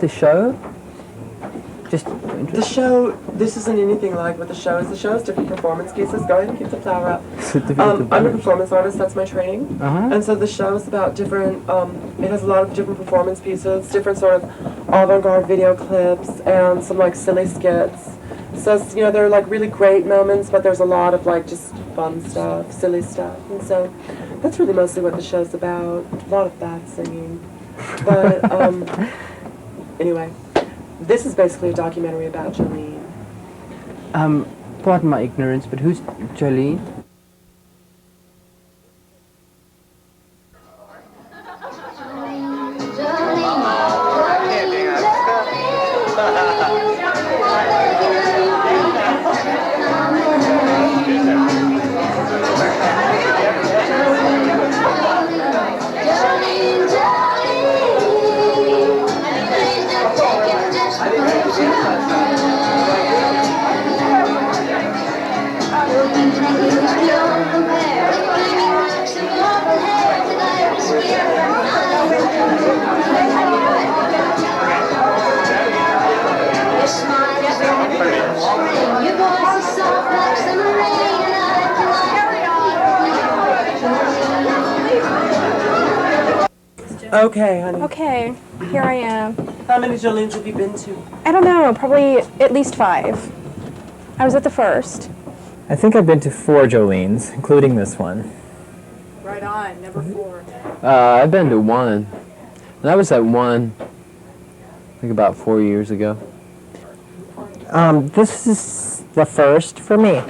The show? Just The show, this isn't anything like what the show is. The show is different performance pieces. Go ahead and keep the flower up. I'm a performance artist, that's my training. And so the show is about different, it has a lot of different performance pieces, different sort of avant-garde video clips, and some like silly skits. So, you know, there are like really great moments, but there's a lot of like just fun stuff, silly stuff. And so that's really mostly what the show's about. A lot of bad singing. But, anyway. This is basically a documentary about Jolene. Pardon my ignorance, but who's Jolene? Okay, honey. Okay, here I am. How many Jolenes have you been to? I don't know, probably at least 5. I was at the first. I think I've been to 4 Jolenes, including this one. Right on, number 4. I've been to 1. And I was at 1, I think about 4 years ago. This is the first for me.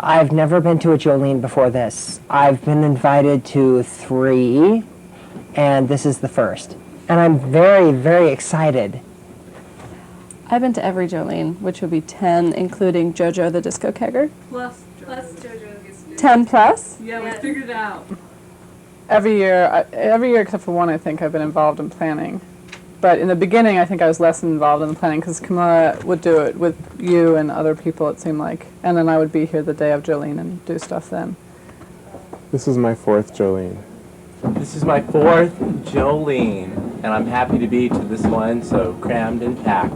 I've never been to a Jolene before this. I've been invited to 3, and this is the first. And I'm very, very excited. I've been to every Jolene, which would be 10, including JoJo the Disco Kegger. Plus JoJo gets 10 plus? Yeah, we figured it out. Every year except for 1, I think I've been involved in planning. But in the beginning, I think I was less involved in the planning because Camilla would do it with you and other people, it seemed like. And then I would be here the day of Jolene and do stuff then. This is my 4th Jolene. This is my 4th Jolene, and I'm happy to be to this one, so crammed and packed.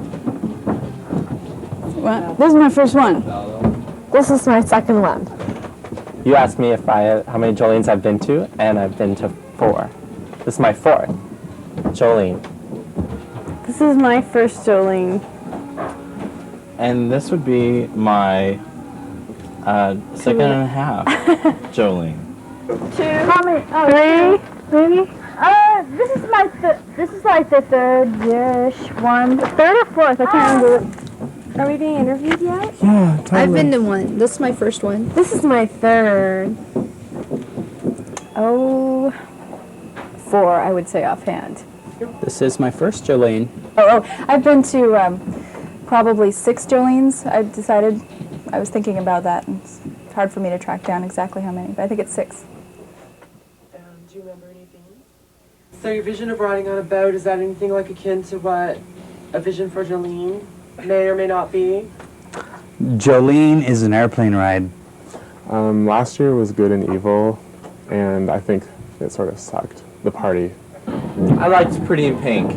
What? This is my first one. This is my second one. You asked me if how many Jolenes I've been to, and I've been to 4. This is my 4th Jolene. This is my first Jolene. And this would be my second and a half Jolene. 2. How many? Oh, 3, maybe? This is like the third-ish one. The third or fourth, I can't remember. Are we being interviewed yet? Yeah, totally. I've been to 1. This is my first one. This is my third. 4, I would say offhand. This is my first Jolene. I've been to probably 6 Jolenes. I decided, I was thinking about that, and it's hard for me to track down exactly how many, but I think it's 6. Do you remember anything? So your vision of riding on a boat, is that anything like akin to what a vision for Jolene may or may not be? Jolene is an airplane ride. Last year was Good and Evil, and I think it sort of sucked. The party. I liked Pretty in Pink.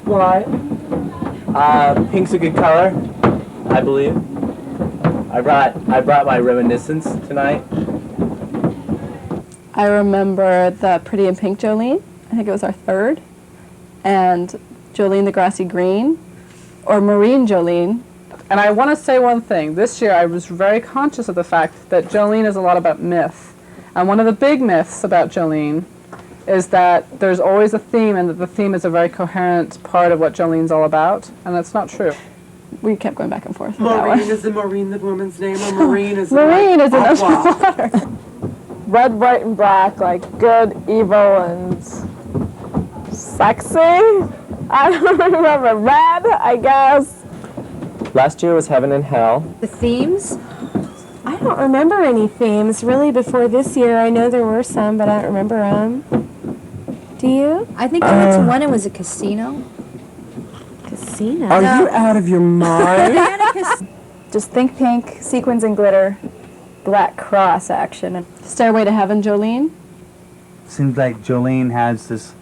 Why? Pink's a good color, I believe. I brought my reminiscence tonight. I remember the Pretty in Pink Jolene. I think it was our 3rd. And Jolene the Grassy Green, or Marine Jolene. And I want to say one thing. This year I was very conscious of the fact that Jolene is a lot about myth. And one of the big myths about Jolene is that there's always a theme and that the theme is a very coherent part of what Jolene's all about. And that's not true. We kept going back and forth. Maureen, is the Maureen the woman's name, or Maureen is Marine is an aqua? water. Red, white, and black, like good, evil, and sexy. I don't remember. Red, I guess. Last year was Heaven and Hell. The themes? I don't remember any themes really before this year. I know there were some, but I don't remember them. Do you? I think I went to one, it was a casino. Casino? Are you out of your mind? Just think pink, sequins and glitter, black cross action. Stairway to Heaven Jolene. Seems like Jolene has this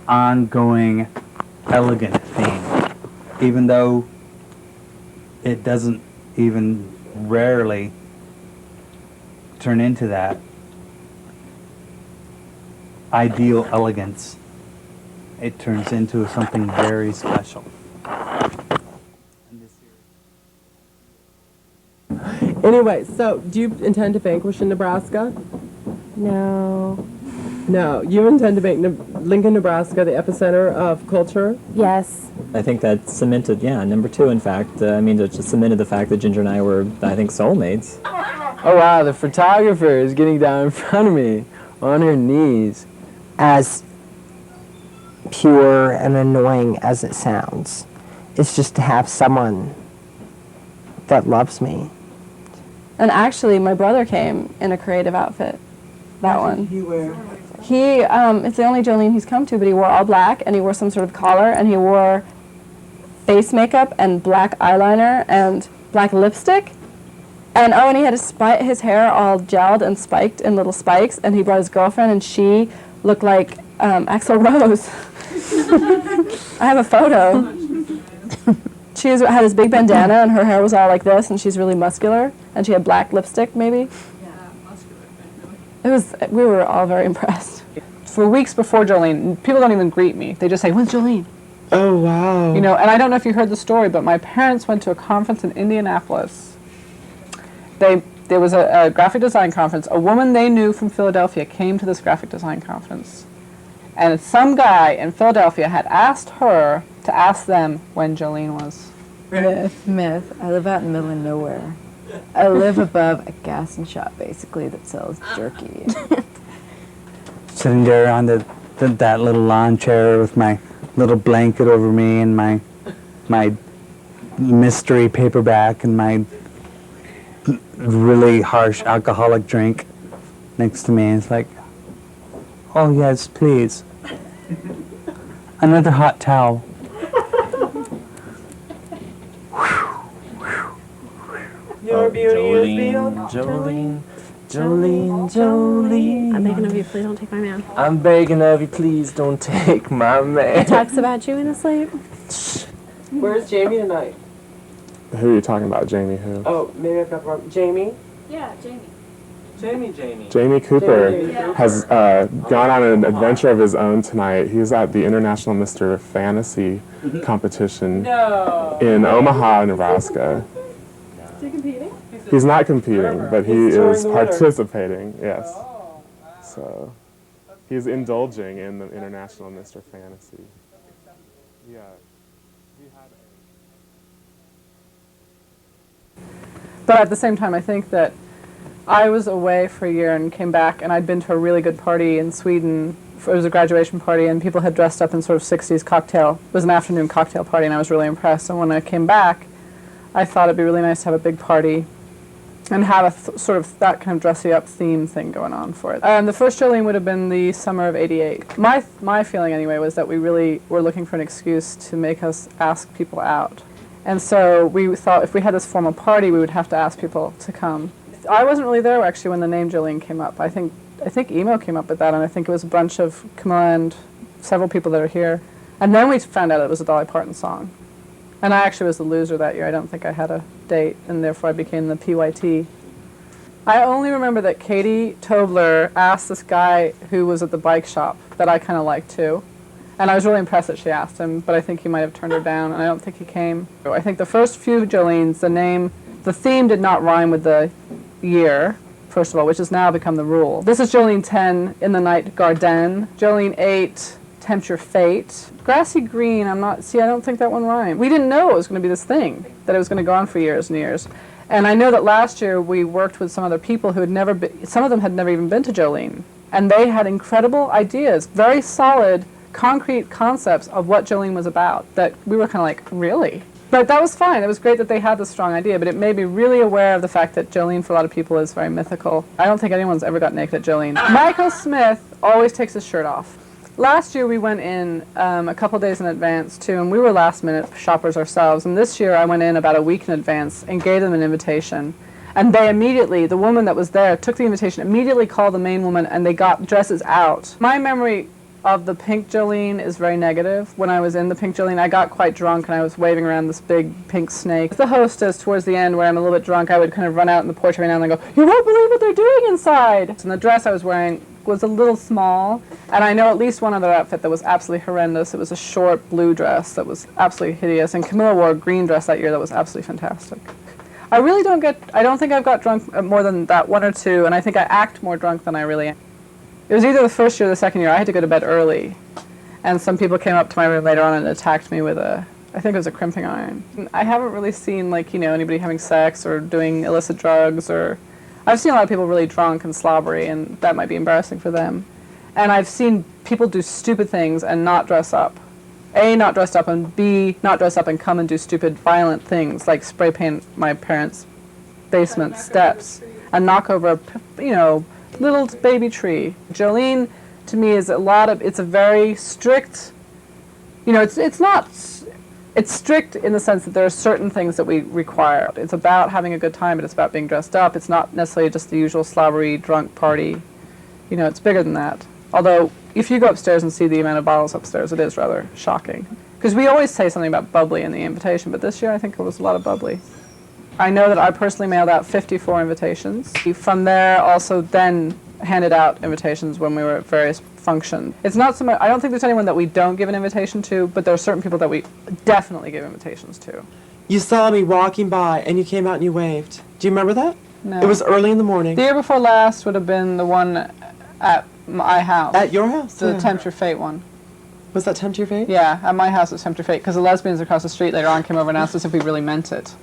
ongoing elegant theme, even though it doesn't even rarely turn into that ideal elegance. It turns into something very special. Anyway, so do you intend to vanquish in Nebraska? No. No, you intend to make Lincoln, Nebraska the epicenter of culture? Yes. I think that cemented, number 2, in fact. It just cemented the fact that Ginger and I were, I think, soulmates. Oh wow, the photographer is getting down in front of me on her knees. As pure and annoying as it sounds, it's just to have someone that loves me. And actually, my brother came in a creative outfit. That one. He wear? He, it's the only Jolene he's come to, but he wore all black, and he wore some sort of collar, and he wore face makeup and black eyeliner and black lipstick. And he had his hair all gelled and spiked in little spikes, and he brought his girlfriend, and she looked like Axl Rose. I have a photo. She had this big bandana, and her hair was all like this, and she's really muscular, and she had black lipstick, maybe. We were all very impressed. For weeks before Jolene, people don't even greet me. They just say, "When's Jolene?" Oh, wow. You know, and I don't know if you heard the story, but my parents went to a conference in Indianapolis. There was a graphic design conference. A woman they knew from Philadelphia came to this graphic design conference. And some guy in Philadelphia had asked her to ask them when Jolene was. Myth. I live out in the middle of nowhere. I live above a gas and shop, basically, that sells jerky. Sitting there on that little lawn chair with my little blanket over me and my mystery paperback and my really harsh alcoholic drink next to me. It's like, oh yes, please. Another hot towel. Your beauty is beyond. Jolene, Jolene, Jolene. I'm begging of you, please don't take my man. I'm begging of you, please don't take my man. He talks about you in his sleep. Where's Jamie tonight? Who are you talking about, Jamie? Who? Oh, maybe I've got the wrong. Jamie? Yeah, Jamie. Jamie Cooper Jamie. has gone on an adventure of his own tonight. He's at the International Mr. Fantasy competition in Omaha, Nebraska. Is he competing? He's not competing, but he He's touring is the winter. participating, yes. So he's indulging in the International Mr. Fantasy. Yeah. But at the same time, I think that I was away for a year and came back, and I'd been to a really good party in Sweden. It was a graduation party, and people had dressed up in sort of 60s cocktail. It was an afternoon cocktail party, and I was really impressed. And when I came back, I thought it'd be really nice to have a big party and have a sort of that kind of dressy up theme thing going on for it. The first Jolene would have been the summer of '88. My feeling anyway was that we really were looking for an excuse to make us ask people out. And so we thought if we had this formal party, we would have to ask people to come. I wasn't really there actually when the name Jolene came up. I think Emo came up with that, and I think it was a bunch of Camilla and several people that are here. And then we found out it was a Dolly Parton song. And I actually was the loser that year. I don't think I had a date, and therefore I became the PYT. I only remember that Katie Tobler asked this guy who was at the bike shop that I kind of liked too. And I was really impressed that she asked him, but I think he might have turned her down, and I don't think he came. I think the first few Jolenes, the theme did not rhyme with the year, first of all, which has now become the rule. This is Jolene 10, In the Night Garden. Jolene 8, Tempt Your Fate. Grassy Green, I don't think that one rhymed. We didn't know it was going to be this thing, that it was going to go on for years and years. And I know that last year we worked with some other people who had never been, some of them had never even been to Jolene. And they had incredible ideas, very solid, concrete concepts of what Jolene was about that we were kind of like, really? But that was fine. It was great that they had this strong idea, but it made me really aware of the fact that Jolene, for a lot of people, is very mythical. I don't think anyone's ever got naked at Jolene. Michael Smith always takes his shirt off. Last year we went in a couple days in advance too, and we were last-minute shoppers ourselves. And this year I went in about a week in advance and gave them an invitation. And they immediately, the woman that was there, took the invitation, immediately called the main woman, and they got dresses out. My memory of the pink Jolene is very negative. When I was in the pink Jolene, I got quite drunk and I was waving around this big pink snake. The hostess, towards the end, where I'm a little bit drunk, I would kind of run out in the porch every now and then and go, "You won't believe what they're doing inside!" And the dress I was wearing was a little small, and I know at least one other outfit that was absolutely horrendous. It was a short blue dress that was absolutely hideous, and Camilla wore a green dress that year that was absolutely fantastic. I don't think I've got drunk more than that one or two, and I think I act more drunk than I really am. It was either the first year or the second year. I had to go to bed early, and some people came up to my room later on and attacked me with I think it was a crimping iron. I haven't really seen, like, anybody having sex or doing illicit drugs, or I've seen a lot of people really drunk and slobbery, and that might be embarrassing for them. And I've seen people do stupid things and not dress up. A, not dressed up, and B, not dress up and come and do stupid, violent things, like spray paint my parents' basement steps and knock over a, little baby tree. Jolene, to me, is it's a very strict, it's strict in the sense that there are certain things that we require. It's about having a good time, but it's about being dressed up. It's not necessarily just the usual slobbery, drunk party. It's bigger than that. Although, if you go upstairs and see the amount of bottles upstairs, it is rather shocking. Because we always say something about bubbly in the invitation, but this year I think it was a lot of bubbly. I know that I personally mailed out 54 invitations. From there, also then handed out invitations when we were at various functions. It's not so much, I don't think there's anyone that we don't give an invitation to, but there are certain people that we definitely give invitations to. You saw me walking by and you came out and you waved. Do you remember that? No. It was early in the morning. The year before last would have been the one at my house. At your house? The Tempt Your Fate one. Was that Tempt Your Fate? Yeah, at my house it was Tempt Your Fate, because the lesbians across the street later on came over and asked us if we really meant it.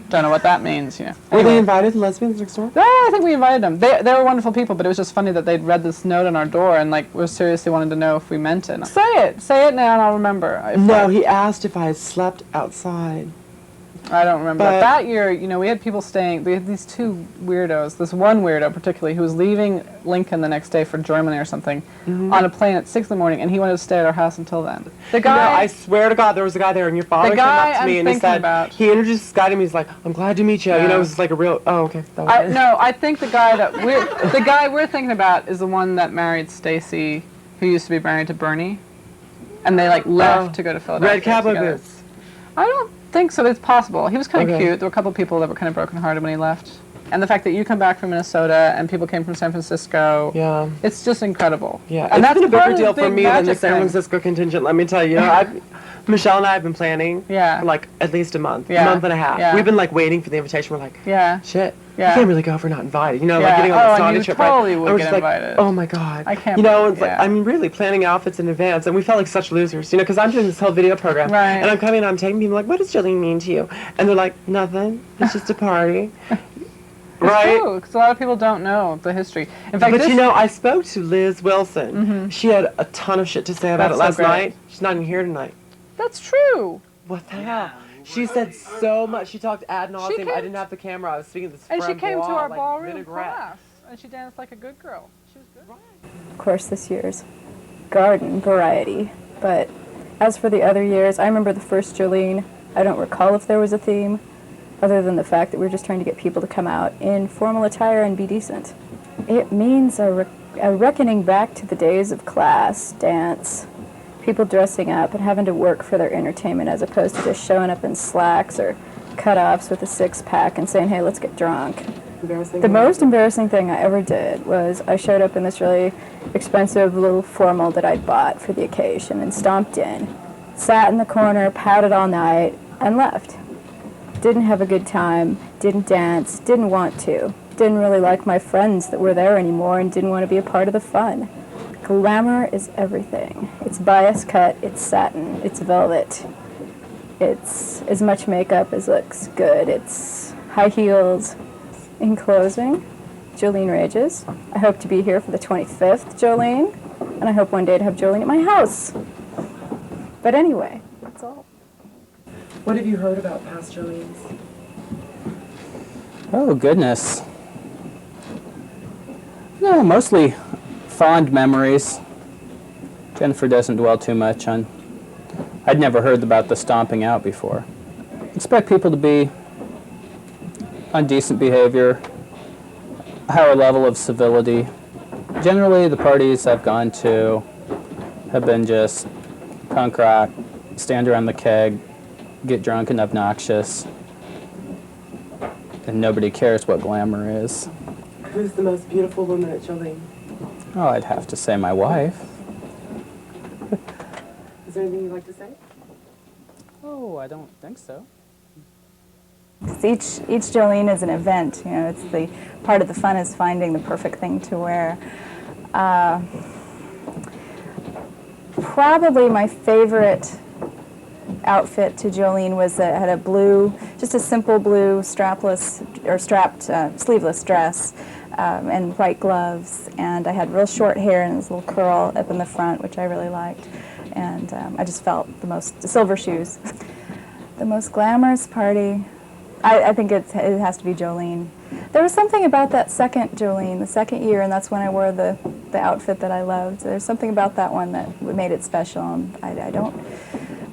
Don't know what that means, Were they invited, the lesbians next door? Yeah, I think we invited them. They were wonderful people, but it was just funny that they'd read this note on our door and was seriously wanted to know if we meant it. Say it now and I'll remember. No, he asked if I had slept outside. I don't remember. But that year, we had people staying, we had these two weirdos, this one weirdo particularly, who was leaving Lincoln the next day for Germany or something, on a plane at 6 in the morning, and he wanted to stay at our house until then. The guy... I swear to God, there was a guy there, and your father came up to me and he said, he introduced this guy to me, he's like, "I'm glad to meet you." Yeah. It was like a real, oh, okay. No, I think the guy we're thinking about is the one that married Stacy, who used to be married to Bernie, and they left to go to Philadelphia. Red cowboy boots. I don't think so, but it's possible. He was kind of cute. There were a couple of people that were kind of brokenhearted when he left. And the fact that you come back from Minnesota and people came from San Francisco, it's just incredible. Yeah, and that's been a bigger deal for me than the San Francisco contingent, let me tell you. Michelle and I have been planning for at least a month and a half. Yeah. We've been waiting for the invitation. We're like, shit, you Yeah. can't really go if we're not invited. Getting on the Saudi trip. Totally would we're get just invited. Oh my God. I can't. It's like, I'm really planning outfits in advance, and we felt like such losers, because I'm doing this whole video program, and I'm coming and I'm taking people like, "What does Jolene mean to you?" And they're like, "Nothing. It's just a party." It's true, because a lot of people don't know the history. In fact, I spoke to Liz Wilson. She had a ton of shit to say about it last night. She's not even here tonight. That's true. What the hell? She said so much. She talked ad nauseum. I didn't have the camera. I was speaking to this And she came to our ballroom vinaigrette. class, and she danced like a good girl. She was good. Of course, this year's garden variety. But as for the other years, I remember the first Jolene. I don't recall if there was a theme, other than the fact that we were just trying to get people to come out in formal attire and be decent. It means a reckoning back to the days of class, dance, people dressing up and having to work for their entertainment as opposed to just showing up in slacks or cutoffs with a six-pack and saying, "Hey, let's get drunk." The most embarrassing thing I ever did was I showed up in this really expensive little formal that I'd bought for the occasion and stomped in, sat in the corner, pouted all night, and left. Didn't have a good time, didn't dance, didn't want to, didn't really like my friends that were there anymore and didn't want to be a part of the fun. Glamour is everything. It's bias cut, it's satin, it's velvet. It's as much makeup as looks good. It's high heels. In closing, Jolene rages. I hope to be here for the 25th Jolene, and I hope one day to have Jolene at my house. But anyway, that's all. What have you heard about past Jolenes? Oh, goodness. No, mostly fond memories. Jennifer doesn't dwell too much on... I'd never heard about the stomping out before. Expect people to be on decent behavior, a higher level of civility. Generally, the parties I've gone to, have been just punk rock, stand around the keg, get drunk and obnoxious, and nobody cares what glamour is. Who's the most beautiful woman at Jolene? Oh, I'd have to say my wife. Is there anything you'd like to say? Oh, I don't think so. Each Jolene is an event. You know, it's the part of the fun is finding the perfect thing to wear. Probably my favorite outfit to Jolene was had a blue, just a simple blue strapless or strapped sleeveless dress and white gloves, and I had real short hair and this little curl up in the front, which I really liked, and I just felt the silver shoes. The most glamorous party, I think it has to be Jolene. There was something about that second Jolene, the second year, and that's when I wore the outfit that I loved. There's something about that one that made it special, and I don't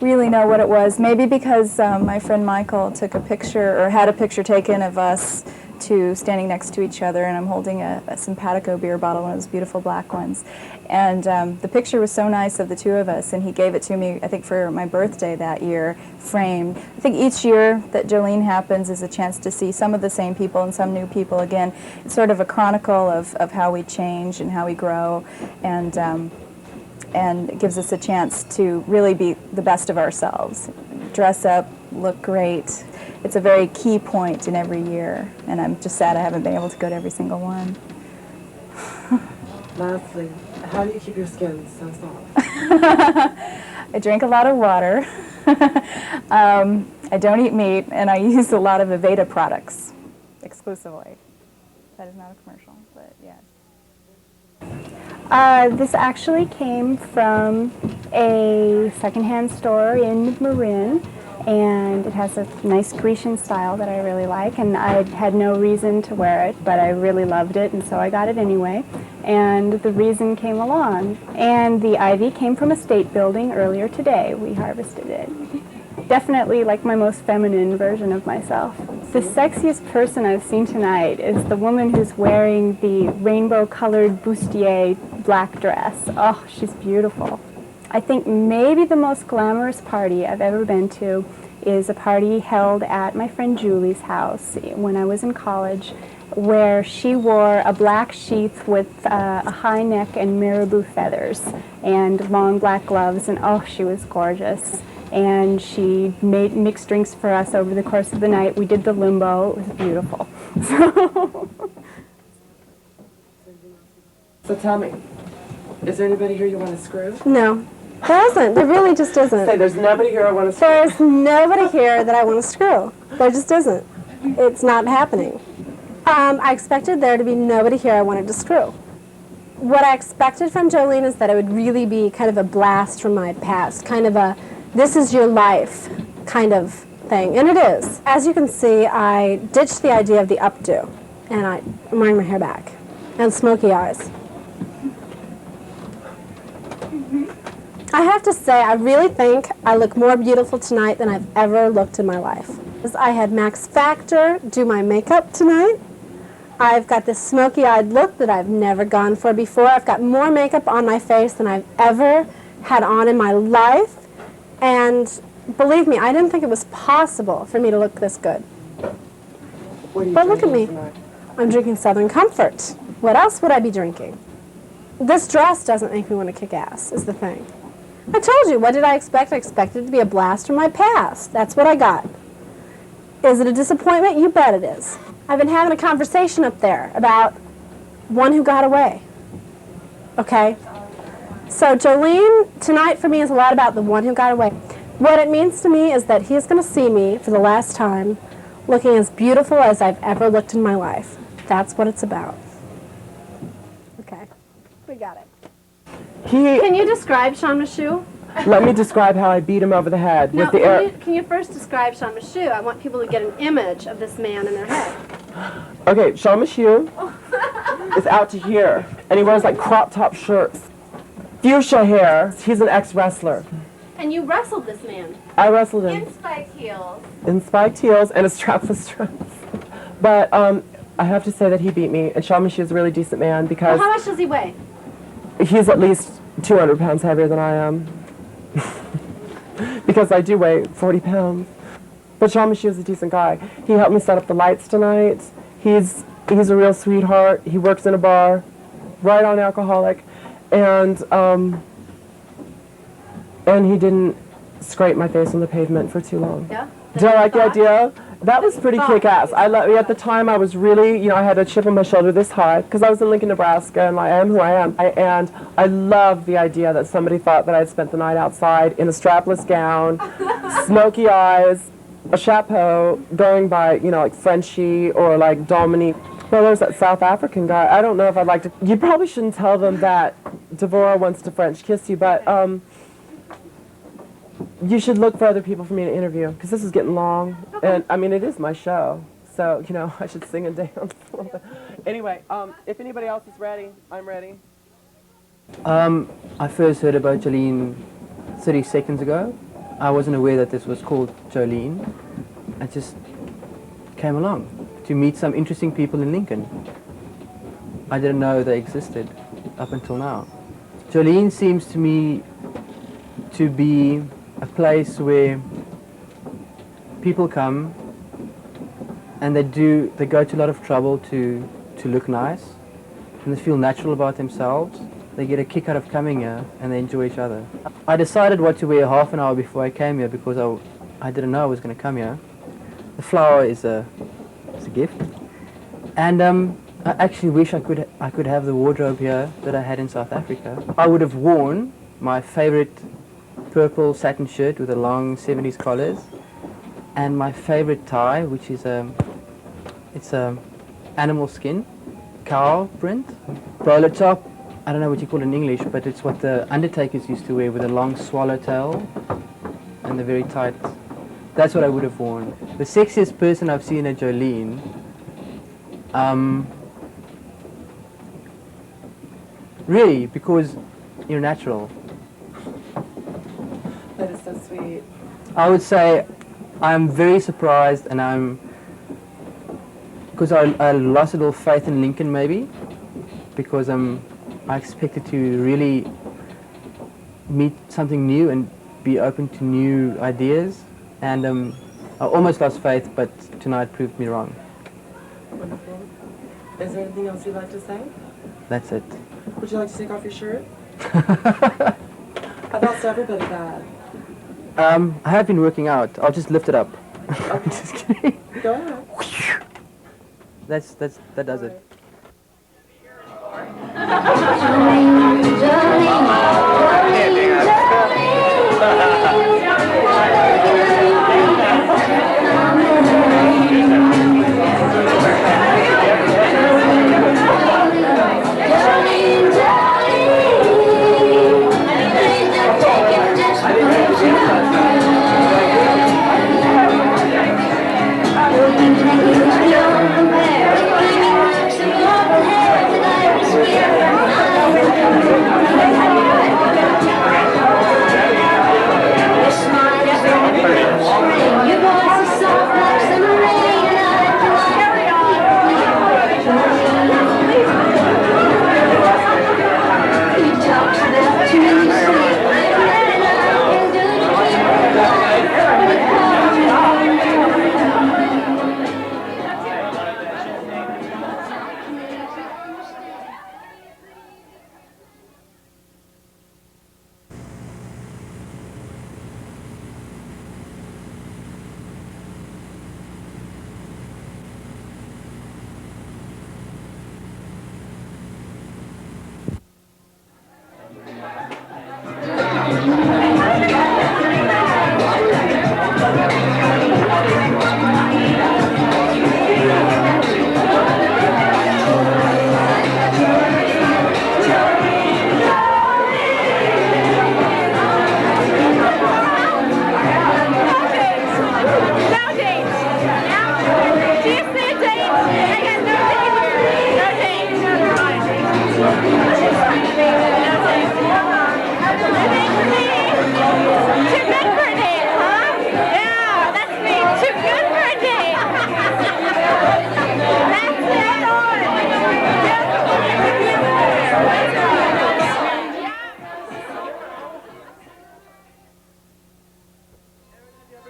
really know what it was. Maybe because my friend Michael took a picture, or had a picture taken of us two standing next to each other, and I'm holding a Simpatico beer bottle, one of those beautiful black ones. And the picture was so nice of the two of us, and he gave it to me, I think, for my birthday that year, framed. I think each year that Jolene happens is a chance to see some of the same people and some new people again. It's sort of a chronicle of how we change and how we grow, and it gives us a chance to really be the best of ourselves. Dress up, look great. It's a very key point in every year, and I'm just sad I haven't been able to go to every single one. Lastly, how do you keep your skin so soft? I drink a lot of water. I don't eat meat, and I use a lot of Aveda products exclusively. That is not a commercial, but yeah. This actually came from a secondhand store in Marin, and it has a nice Grecian style that I really like, and I had no reason to wear it, but I really loved it, and so I got it anyway, and the reason came along. And the ivy came from a state building earlier today. We harvested it. Definitely like my most feminine version of myself. The sexiest person I've seen tonight is the woman who's wearing the rainbow-colored bustier black dress. Oh, she's beautiful. I think maybe the most glamorous party I've ever been to is a party held at my friend Julie's house when I was in college, where she wore a black sheath with a high neck and marabou feathers and long black gloves, and oh, she was gorgeous. And she made mixed drinks for us over the course of the night. We did the limbo. It was beautiful. So tell me, is there anybody here you want to screw? No, there isn't. There really just isn't. Say, there's nobody here I want to screw. There's nobody here that I want to screw. There just isn't. It's not happening. I expected there to be nobody here I wanted to screw. What I expected from Jolene is that it would really be kind of a blast from my past, kind of a this is your life kind of thing, and it is. As you can see, I ditched the idea of the updo, and I'm wearing my hair back, and smoky eyes. I have to say, I really think I look more beautiful tonight than I've ever looked in my life. I had Max Factor do my makeup tonight. I've got this smoky-eyed look that I've never gone for before. I've got more makeup on my face than I've ever had on in my life. And believe me, I didn't think it was possible for me to look this good. But look at me. Tonight? I'm drinking Southern Comfort. What else would I be drinking? This dress doesn't make me want to kick ass, is the thing. I told you, what did I expect? I expected it to be a blast from my past. That's what I got. Is it a disappointment? You bet it is. I've been having a conversation up there about one who got away. Okay? So Jolene, tonight for me is a lot about the one who got away. What it means to me is that he's going to see me for the last time looking as beautiful as I've ever looked in my life. That's what it's about. Okay, we got it. Can you describe Sean Michoud? Let me describe how I beat him over the head with the air. Can you first describe Sean Michoud? I want people to get an image of this man in their head. Okay, Sean Michoud is out to here, and he wears like crop top shirts. Fuchsia hair. He's an ex-wrestler. And you wrestled this man? I wrestled him. In spiked heels. In spiked heels and a strapless dress. But I have to say that he beat me, and Sean Michoud is a really decent man because... Well, how much does he weigh? He's at least 200 pounds heavier than I am. Because I do weigh 40 pounds. But Sean Mashia's a decent guy. He helped me set up the lights tonight. He's a real sweetheart. He works in a bar, right on alcoholic, and he didn't scrape my face on the pavement for too long. Yeah. Did I like the idea? That was pretty kick-ass. At the time, I was really, I had a chip on my shoulder this high because I was in Lincoln, Nebraska, and I am who I am. And I loved the idea that somebody thought that I'd spent the night outside in a strapless gown, smoky eyes, a chapeau, going by, like Frenchie or like Dominique. Well, there's that South African guy. I don't know if I'd like to. You probably shouldn't tell them that Davora wants to French kiss you, but you should look for other people for me to interview because this is getting long. And I mean, it is my show, so I should sing and dance. Anyway, if anybody else is ready, I'm ready. I first heard about Jolene 30 seconds ago. I wasn't aware that this was called Jolene. I just came along to meet some interesting people in Lincoln. I didn't know they existed up until now. Jolene seems to me to be a place where people come and they go to a lot of trouble to look nice, and they feel natural about themselves. They get a kick out of coming here and they enjoy each other. I decided what to wear half an hour before I came here because I didn't know I was going to come here. The flower is a gift, and I actually wish I could have the wardrobe here that I had in South Africa. I would have worn my favorite purple satin shirt with the long 70s collars, and my favorite tie, which is it's animal skin, cow print, bowler top. I don't know what you call it in English, but it's what the undertakers used to wear with a long swallowtail and the very tight. That's what I would have worn. The sexiest person I've seen at Jolene, really, because you're natural. That is so sweet. I would say I'm very surprised, and because I lost a little faith in Lincoln maybe, because I expected to really meet something new and be open to new ideas, and I almost lost faith, but tonight proved me wrong. Wonderful. Is there anything else you'd like to say? That's it. Would you like to take off your shirt? I thought everybody that. I have been working out. I'll just lift it up. Okay. Just kidding. Go ahead. That does it. Thank you.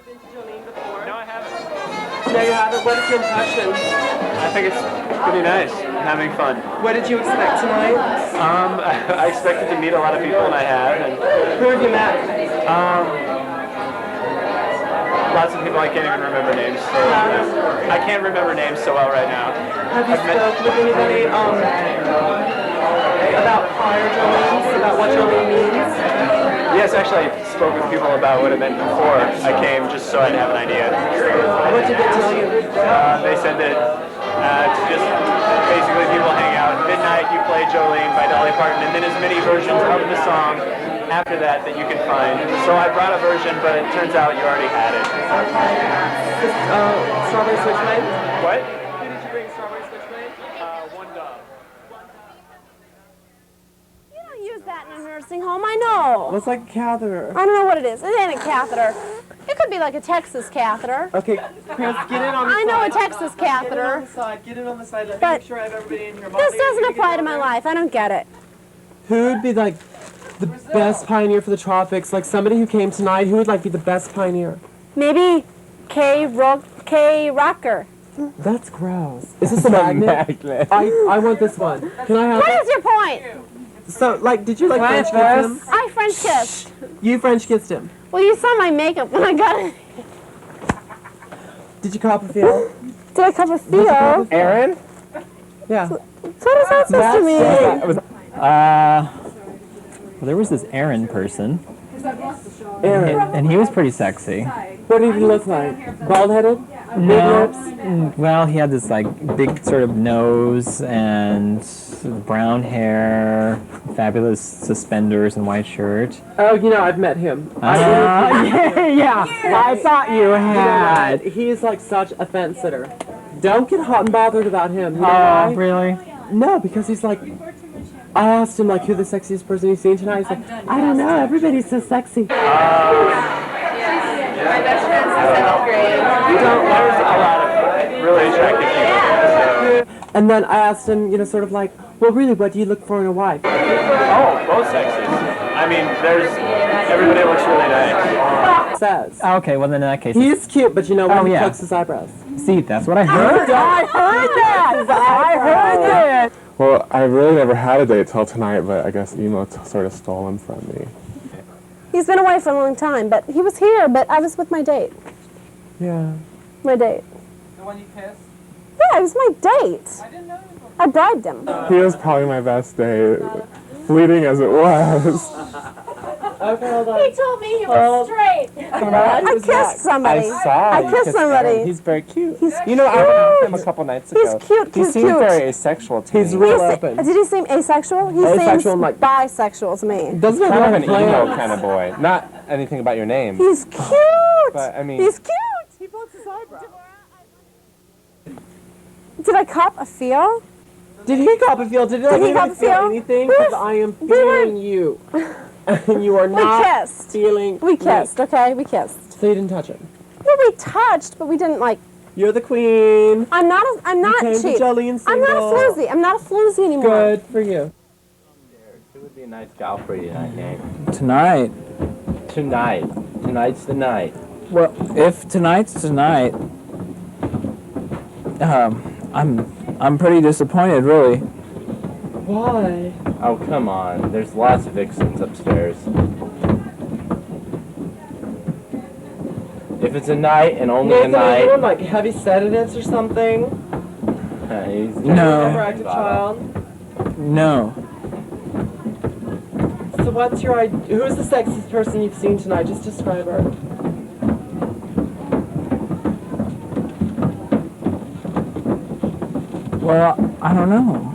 No, I haven't. No, you haven't? What is your impression? I think it's pretty nice. I'm having fun. What did you expect tonight? I expected to meet a lot of people, and I have. And who have you met? Lots of people I can't even remember names. So I can't remember names so well right now. Have you spoken with anybody about prior Jolenes, about what Jolene means? Yes, actually, I spoke with people about what it meant before I came, just so I'd have an idea. What did they tell you? They said that it's just basically people hang out. Midnight, you play Jolene by Dolly Parton, and then as many versions of the song after that you can find. So I brought a version, but it turns out you already had it. Strawberry Switchblade? What? Who did you bring Strawberry Switchblade? One dog. You don't use that in a nursing home, I know. Looks like a catheter. I don't know what it is. It ain't a catheter. It could be like a Texas catheter. Okay, Chris, get in on the I side. know a Texas catheter. Get in on the side. Get in on the side. Let me But make sure I have everybody in here. this doesn't apply to my life. I don't get it. Who would be like the best pioneer for the tropics? Like somebody who came tonight, who would like be the best pioneer? Maybe K. Rocker. That's gross. Is this a magnet? I want this one. Can I have What it? is your point? So, like, did you like Can I French have kiss him? I French kissed. You French kissed him. Well, you saw my makeup when I got it. Did you cop a feel? Did I cup a Theo? Aaron? Yeah. So what is that supposed to mean? Well, there was this Aaron person. Aaron. And he was pretty sexy. What did he look like? Bald-headed? No. Well, he had this like big sort of nose and brown hair, fabulous suspenders and white shirt. Oh, you know, I've met him. Yeah, I thought you had. He's like such a fence sitter. Don't get hot and bothered about him. You know why? Really? No, because he's like, I asked him like who the sexiest person he's seen tonight. He's like, I don't know, everybody's so sexy. My best friend's in 7th grade. There's a lot of really attractive people. And then I asked him, you know, sort of like, well, really, what do you look for in a wife? Oh, both sexes. I mean, everybody looks really nice. Says. Okay, well then in that case, He's cute, but you know when Oh, he yeah. plucks his eyebrows. see, that's what I heard. I heard that! I heard that! Well, I really never had a date till tonight, but I guess Emo sort of stole him from me. He's been away for a long time, but he was here, but I was with my date. Yeah. My date. The one you kissed? Yeah, it was my date. I didn't know. I bribed him. He was probably my best date, fleeting as it was. Okay, hold on. He told me he was straight. I kissed somebody. I kissed somebody. He's very cute. He's You know, I met him a couple nights He's ago. cute, He cute, seemed cute. very asexual to me. He's real open. Did he seem asexual? He Asexual, seems like- bisexual to me. Doesn't it kind of have an emo plans? kind of boy. Not anything about your name. He's cute. But, I mean... He's cute. He plucks his eyebrow. Did I cop a feel? Did he cop a feel? Did he he cop a feel feel? anything? We Because were- I am we were- feeling you. And you are We not kissed. feeling We me. kissed, okay? We kissed. So you didn't touch him? Yeah, we touched, but we didn't like. You're the queen. I'm not came to cheap. Jolene I'm not a single. floozy. I'm not a floozy anymore. Good for you. It would be a nice gal for you tonight, Nate. Tonight. Tonight. Tonight's the night. Well, if tonight's tonight, I'm pretty disappointed, really. Why? Oh, come on. There's lots of vixens upstairs. If it's a night and only Nathan, a are you night... doing like heavy sedatives or something? He's No. Overactive child. No. So what's your idea? Who's the sexiest person you've seen tonight? Just describe her. Well, I don't know.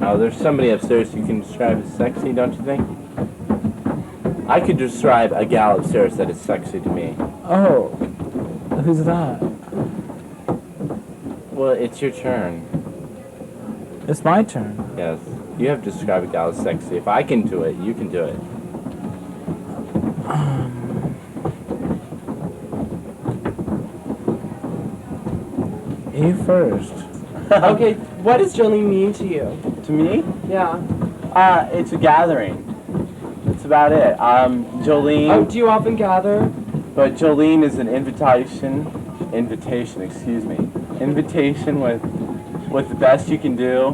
Oh, there's somebody upstairs you can describe as sexy, don't you think? I could describe a gal upstairs that is sexy to me. Oh, who's that? Well, it's your turn. It's my turn. Yes. You have to describe a gal as sexy. If I can do it, you can do it. You first. Okay, what does Jolene mean to you? To me? Yeah. It's a gathering. That's about it. Jolene... Oh, do you often gather? But Jolene is an invitation, excuse me, invitation with the best you can do,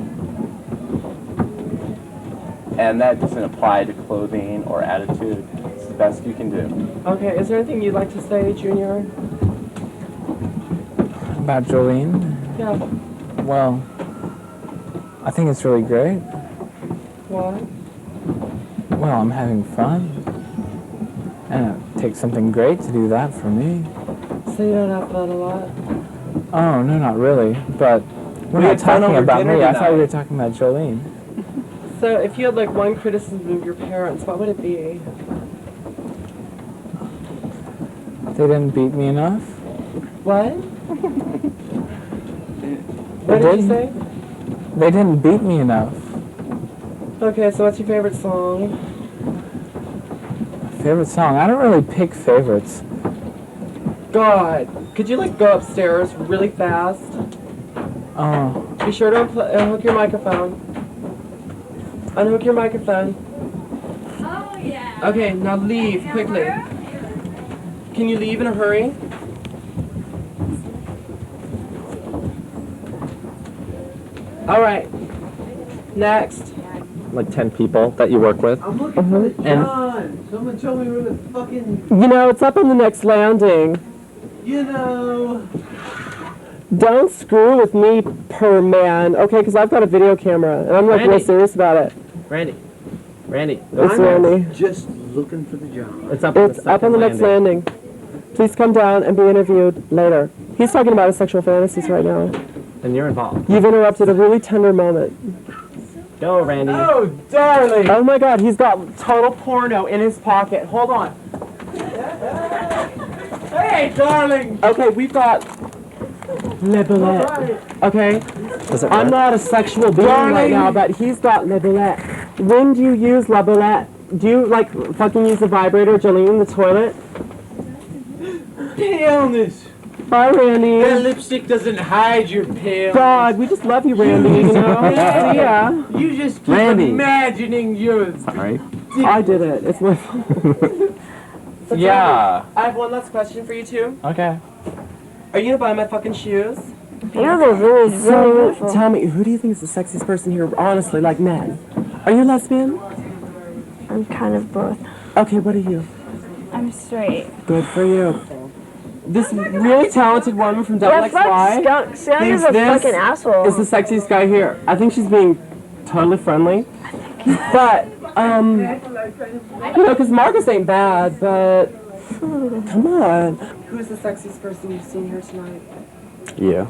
and that doesn't apply to clothing or attitude. It's the best you can do. Okay, is there anything you'd like to say, Junior? About Jolene? Yeah. Well, I think it's really great. Why? Well, I'm having fun. And it takes something great to do that for me. So you don't have fun a lot? Oh, no, not really. But we're We not had fun talking over about dinner me. I thought tonight. we were talking about Jolene. So if you had like one criticism of your parents, what would it be? They didn't beat me enough. What? What did you say? They didn't beat me enough. Okay, so what's your favorite song? Favorite song? I don't really pick favorites. God, could you like go upstairs really fast? Oh. Be sure to unhook your microphone. Unhook your microphone. Oh, yeah. Okay, now leave quickly. Can you leave in a hurry? All right. Next. Like 10 people that you work with. I'm looking for the And John. Someone tell me where the fucking... You know, it's up on the next landing. You know... Don't screw with me, per man. Okay, because I've got a video camera, and I'm like real Randy. serious about it. Randy. Randy. It's Randy. Just looking for the job. It's up on the It's up on the next landing. Please come down and be interviewed later. He's talking about his sexual fantasies right now. And you're involved. You've interrupted a really tender moment. Go, Randy. Oh, darling! Oh my God, he's got total porno in his pocket. Hold on. Hey, darling! Okay, we've got Le Bullet. Okay? I'm not a sexual being right now, but he's got Le Bullet. When do you use La Bullet? Do you, like, fucking use the vibrator, Jolene, in the toilet? Paleness. Bye, Randy. That lipstick doesn't hide your paleness. God, we just love you, Randy, you know? See ya. You just keep Randy. imagining you're... Sorry. I did it. It's my fault. Yeah. I have one last question for you two. Okay. Are you gonna buy my fucking shoes? Yeah, they're really, really So, beautiful. tell me, who do you think is the sexiest person here, honestly, like men? Are you lesbian? I'm kind of both. Okay, what are you? I'm straight. Good for you. This really talented woman from Yeah, fuck XY Skunk. Skunk thinks is a this fucking asshole. is the sexiest guy here. I think she's being totally friendly. But, you know, because Marcus ain't bad, but come on. Who's the sexiest person you've seen here tonight? Yeah.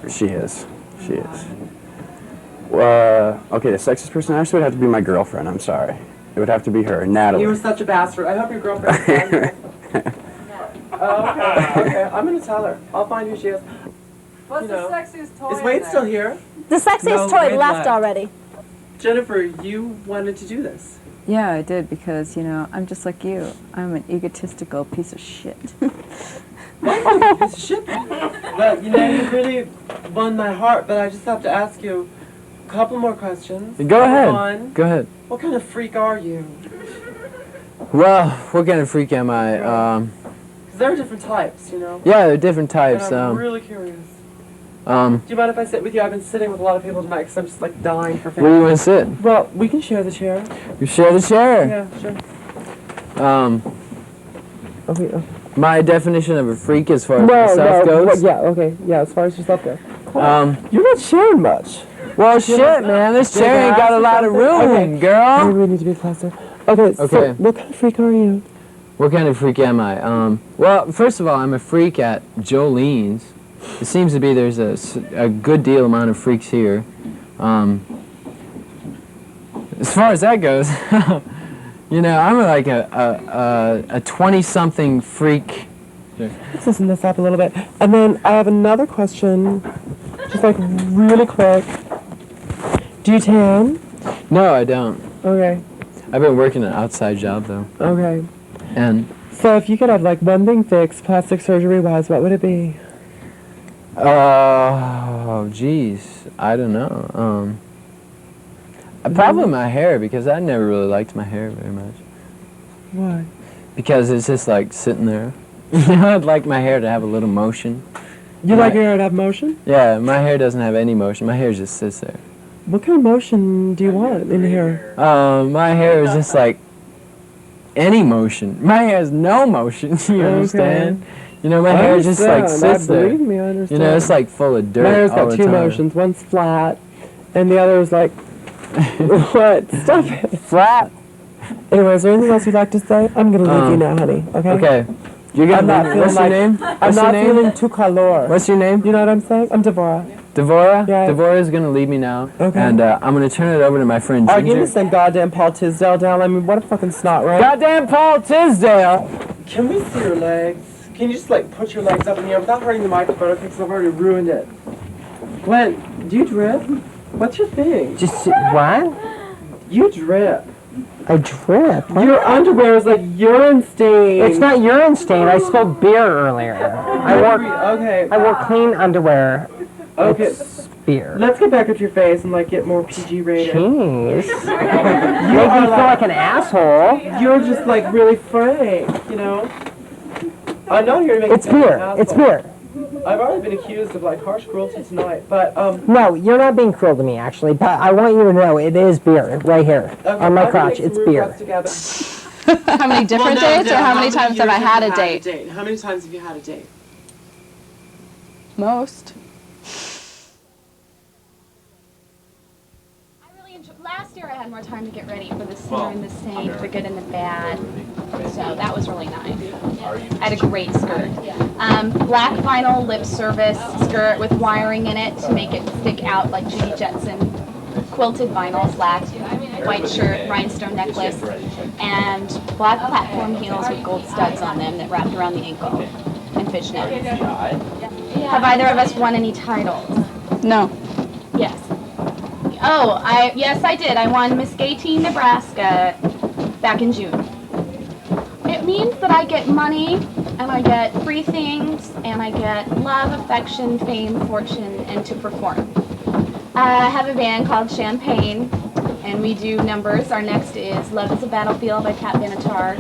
She is. She is. Okay, the sexiest person actually would have to be my girlfriend. I'm sorry. It would have to be her, Natalie. You were such a bastard. I hope your girlfriend. Okay. I'm gonna tell her. I'll find who she is. What's the sexiest toy? Is Wade still here? The sexiest toy left already. Jennifer, you wanted to do this. Yeah, I did because, you know, I'm just like you. I'm an egotistical piece of shit. Piece of shit. But you know, you really won my heart. But I just have to ask you a couple more questions. Go ahead. One, Go ahead. what kind of freak are you? Well, what kind of freak am I? 'Cause there are different types, you know. Yeah, there are different types. And I'm really curious. Do Do you mind if I sit with you? I've been sitting with a lot of people tonight because I'm just like dying for where do you want to sit? Well, we can share the chair. You share the chair. Yeah, sure. Okay. My definition of a freak as far as myself goes. Yeah, okay. Yeah, as far as yourself goes. You're not sharing much. Well, shit, man. This chair ain't got a lot of room, Okay. girl. Maybe we need to be closer. Okay, so Okay. what kind of freak are you? What kind of freak am I? Well, first of all, I'm a freak at Jolene's. It seems to be there's a good deal amount of freaks here. As far as that goes, you know, I'm like a 20-something freak. Let's listen this up a little bit. And then I have another question, just like really quick. Do you tan? No, I don't. Okay. I've been working an outside job, though. Okay. And, So if you could have like one thing fixed, plastic surgery-wise, what would it be? oh, geez. I don't know. Probably my hair, because I never really liked my hair very much. Why? because it's just like sitting there. I'd like my hair to have a little motion. You like your hair to have motion? Yeah, my hair doesn't have any motion. My hair just sits there. What kind of motion do you want in here? My hair is just like any motion. My hair has no motion. You understand? You know, my hair just like sits there. Believe me, I understand. You know, it's like full of dirt. My hair's all got the two time. motions. One's flat, and the other is like, what? Stop it. Flat. Anyway, is there anything else you'd like to say? I'm gonna leave you now, honey. Okay. Okay. You're gonna. I'm not feeling What's your like, name? I'm What's not your name? feeling too color. What's your name? You know what I'm saying? I'm Davora. Devora? Yeah. Devora's gonna leave me now. Okay. And I'm gonna turn it over to my friend Are you Ginger. gonna send goddamn Paul Tisdale down? I mean, what a fucking snot, right? Goddamn Paul Tisdale! Can we see your legs? Can you just like put your legs up in the air without hurting the microphone? Okay, because I've already ruined it. Glenn, do you drip? What's your thing? Just what? You drip. I drip. What? Your underwear is like urine stained. It's not urine stained. I spilled beer earlier. I wore clean underwear. Okay. It's beer. Let's get back at your face and like get more PG rated. Jeez. You Make are me feel like an asshole. You're just like really frank, you know? I'm not here to make It's you feel like an beer. It's asshole. beer. I've already been accused of like harsh cruelty tonight, but No, you're not being cruel to me, actually. But I want you to know it is beer right here on my crotch. It's beer. How many different dates, or how many times have I had a date? How many times have you had a date? Most. Last year I had more time to get ready for the singer and the saint, the good and the bad. So that was really nice. I had a great skirt. Black vinyl lip service skirt with wiring in it to make it stick out like Judy Jetson. Quilted vinyl, black, white shirt, rhinestone necklace, and black platform heels with gold studs on them that wrapped around the ankle, and fishnets. Have either of us won any titles? No. Yes. Oh, yes, I did. I won Miss Gay Teen Nebraska back in June. It means that I get money, and I get free things, and I get love, affection, fame, fortune, and to perform. I have a band called Champagne, and we do numbers. Our next is Love is a Battlefield by Pat Benatar.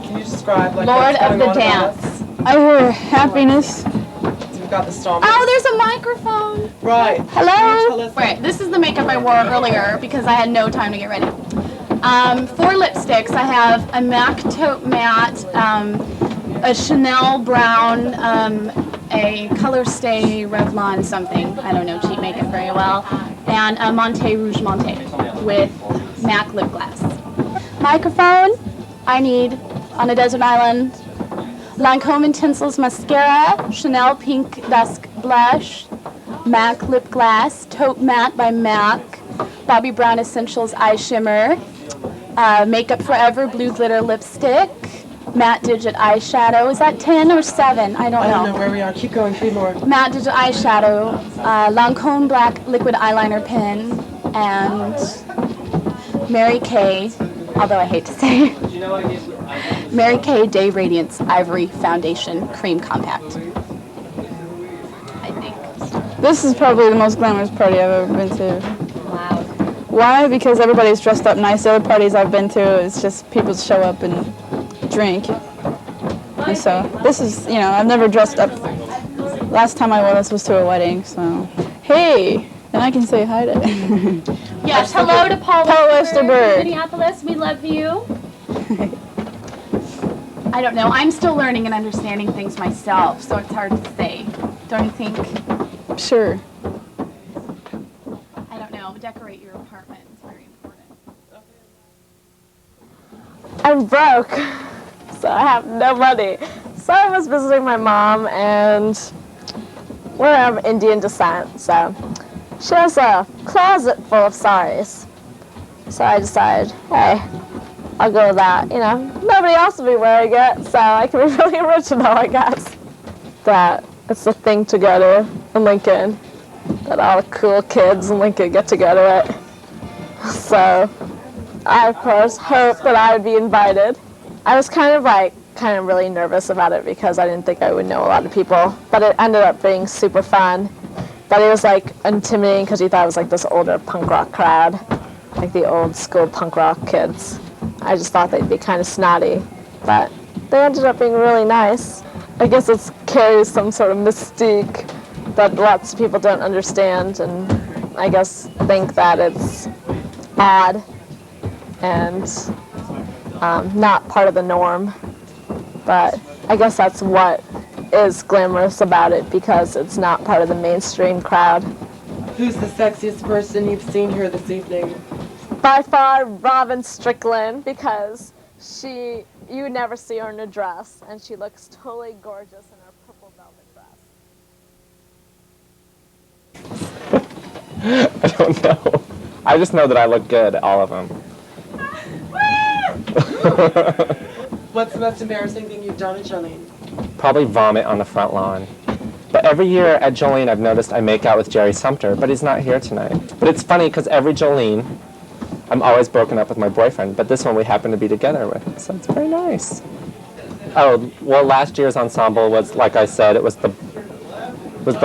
Can you describe like Lord what's of going the on about Dance. I hear happiness. We've got the stomach. Oh, there's a microphone. Right. Hello? Right, this is the makeup I wore earlier because I had no time to get ready. 4 lipsticks. I have a MAC Taupe Matte, a Chanel Brown, a Color Stay Revlon something. I don't know cheap makeup very well. And a Monte Rouge Monte with MAC lip gloss. Microphone. I need on a desert island. Lancome Intensals Mascara, Chanel Pink Dusk Blush, MAC Lip Gloss, Taupe Matte by MAC, Bobbi Brown Essentials Eye Shimmer, Makeup Forever Blue Glitter Lipstick, Matte Digit Eyeshadow. Is that 10 or 7? I don't know. I don't know where we are. Keep going. 3 more. Matte Digit Eyeshadow, Lancome Black Liquid Eyeliner Pen, and Mary Kay, although I hate to say it, Mary Kay Day Radiance Ivory Foundation Cream Compact. I think. This is probably the most glamorous party I've ever been to. Wow. Why? Because everybody's dressed up nice. The other parties I've been to, it's just people show up and drink. And so this is, I've never dressed up. Last time I wore this was to a wedding, so. Hey! And I can say hi to Yes, hello to Paul Westerberg. Minneapolis, we love you. I don't know. I'm still learning and understanding things myself, so it's hard to say. Don't you think? Sure. I don't know. Decorate your apartment. It's very important. I'm broke, so I have no money. So I was visiting my mom, and we're of Indian descent, so she has a closet full of saris. So I decided, hey, I'll go with that. Nobody else will be wearing it, so I can be really original, I guess. That it's the thing to go to in Lincoln, that all the cool kids in Lincoln get to go to it. So I, of course, hoped that I would be invited. I was kind of really nervous about it because I didn't think I would know a lot of people, but it ended up being super fun. But it was intimidating because you thought it was this older punk rock crowd, the old school punk rock kids. I just thought they'd be kind of snotty, but they ended up being really nice. I guess it carries some sort of mystique that lots of people don't understand, and I guess think that it's odd and not part of the norm. But I guess that's what is glamorous about it, because it's not part of the mainstream crowd. Who's the sexiest person you've seen here this evening? By far, Robin Strickland, because you would never see her in a dress, and she looks totally gorgeous in her purple velvet dress. I don't know. I just know that I look good, all of them. What's the most embarrassing thing you've done at Jolene? Probably vomit on the front lawn. But every year at Jolene, I've noticed I make out with Jerry Sumter, but he's not here tonight. But it's funny, because every Jolene, I'm always broken up with my boyfriend, but this one we happen to be together with, so it's very nice. Oh, well, last year's ensemble was, like I said, it was the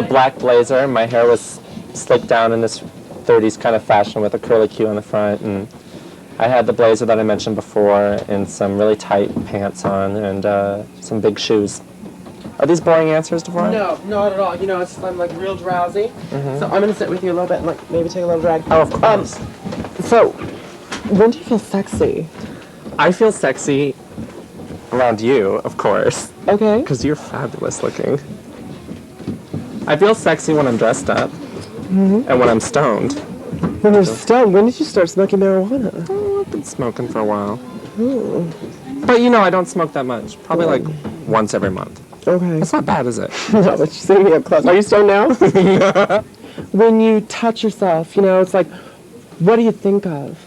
black blazer. My hair was slicked down in this 30s kind of fashion with a curly Q on the front, and I had the blazer that I mentioned before and some really tight pants on and some big shoes. Are these boring answers, Davora? No, not at all. You know, I'm like real drowsy, so I'm gonna sit with you a little bit and like maybe take a little drag. Oh, of course. So, when do you feel sexy? I feel sexy around you, of course. Okay. Because you're fabulous looking. I feel sexy when I'm dressed up and when I'm stoned. When you're stoned? When did you start smoking marijuana? Oh, I've been smoking for a while. But you know, I don't smoke that much. Probably like once every month. Okay. That's not bad, is it? No, but you're sitting me up close. Are you stoned now? When you touch yourself, you know, it's like, what do you think of?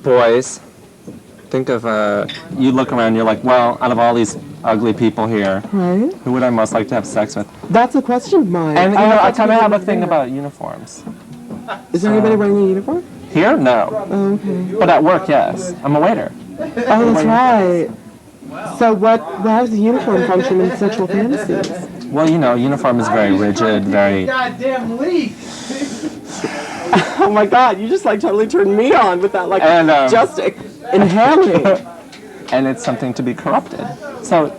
Boys. Think of, you look around, you're like, well, out of all these ugly people here, right? Who would I most like to have sex with? That's a question of mine. And you know, I kind of have a thing about uniforms. Is there anybody wearing a uniform? Here? No. Oh, okay. But at work, yes. I'm a waiter. Oh, that's right. So how does the uniform function in sexual fantasies? Well, you know, uniform is very rigid, very... Goddamn leaf! Oh my god, you just like totally turned me on with that, like, and, just inhaling. And it's something to be corrupted. So,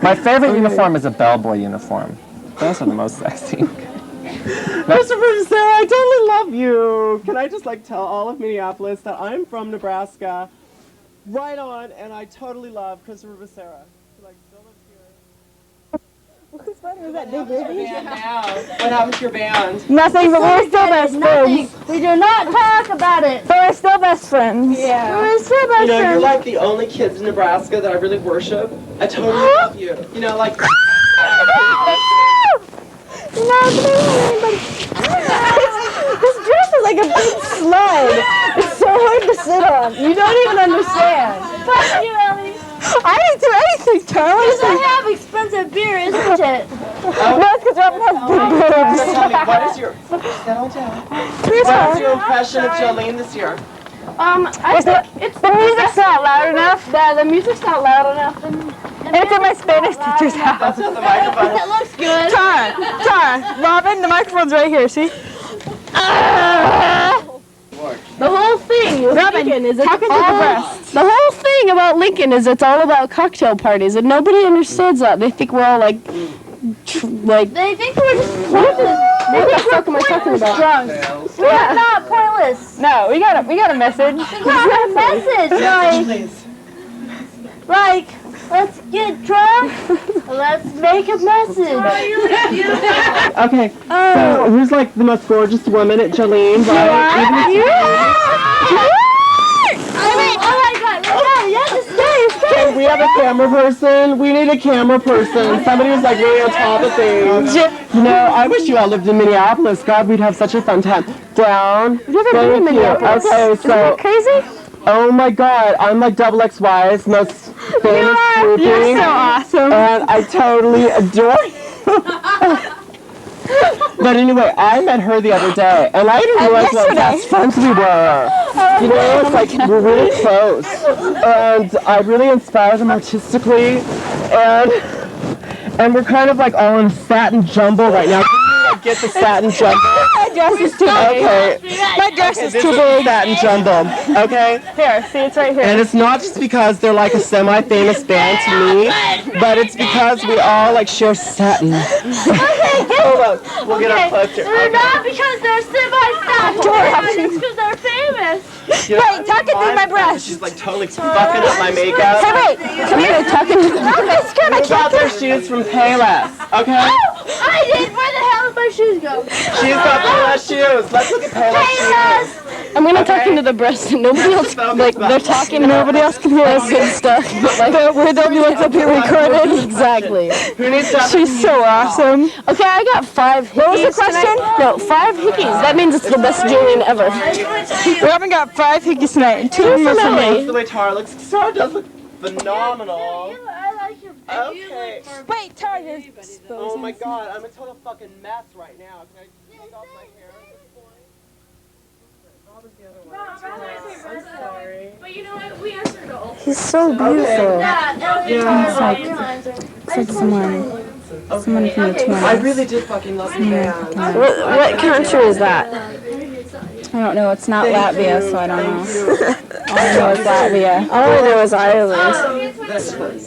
my favorite uniform is a bellboy uniform. Those are the most sexy. Christopher, Sarah, I totally love you. Can I just like tell all of Minneapolis that I'm from Nebraska? Right on, and I totally love Christopher Becerra. Like, still lives here. Whose band was that, Big Baby? What happened to your band? Nothing, but we're still best friends. We do not talk about it. But we're still best friends. Yeah. We're still best You know, you're friends. like the only kids in Nebraska that I really worship. I totally love you. You know, like... This dress is like a big slide. It's so hard to sit on. You don't even understand. Thank you, Ellie. I didn't do anything, Charlie. Because I have expensive beer, isn't it? No, it's because Robin has big boobs. So tell me, what is your... Settle down. What's your impression of Jolene this year? I think it's the music's not loud enough. Yeah, the music's not loud enough. And it's at my Spanish teacher's house. That's not the microphone. It looks good. Tara, Robin, the microphone's right here, see? The whole thing with Robin, Lincoln is it's talk into the breast. the whole thing about Lincoln is it's all about cocktail parties, and nobody understands that. They think we're all like they think we're just pointless. What the fuck am I talking about? Drunk. We're not pointless. No, we got a message. We got a message, like, let's get drunk. Let's make a message. Okay, so who's like the most gorgeous woman at Jolene? Okay, we have a camera person. We need a camera person. Somebody who's like really on top of things. You know, I wish you all lived in Minneapolis. God, we'd have such a fun time. Down. Have you ever been in Minneapolis? Okay, Isn't that crazy? Oh my God, I'm like double XY's most famous groupie. You're so awesome. And I totally adore you. But anyway, I met her the other day, and I didn't realize what best friends we were. You know, it's like we're really close. And I really inspire them artistically, and we're kind of like all in satin jumble right now. Can you like, get the satin jumble? dress is too big. Okay. My dress is This too is big. satin jumble, okay? Here, see, it's right here. And it's not just because they're like a semi-famous band to me, but it's because we all like share satin. Hold on, we'll get our poster. They're not because they're semi-famous. It's because they're famous. You know, Wait, tuck it through my breast. She's like totally fucking up my makeup. Hey, wait, come here, tuck it. Who got their shoes from Payless? Okay? Oh, I did. Where the hell did my shoes go? She's got Payless shoes. Let's look at Payless shoes. I'm gonna tuck into the breast and nobody else, like, they're talking, nobody else can hear us and stuff. Like, we're the only ones up here recording. Exactly. Who needs to She's so awesome. Okay, I got 5 hickeys. What was the question? No, 5 hickeys. That means it's the best Jolene ever. We haven't got 5 hickeys tonight. 2 from Emily. The way Tara looks, Tara does look phenomenal. I like your Okay. Wait, Tara. Oh my god, I'm a total fucking mess right now. Can I take off my hair at this point? I'm sorry. But you know what? We answered all. He's so beautiful. It's like someone from the 20s. I really did fucking love the band. What country is that? I don't know. It's not Latvia, so I don't know. All I know is Latvia. All I know is Ireland.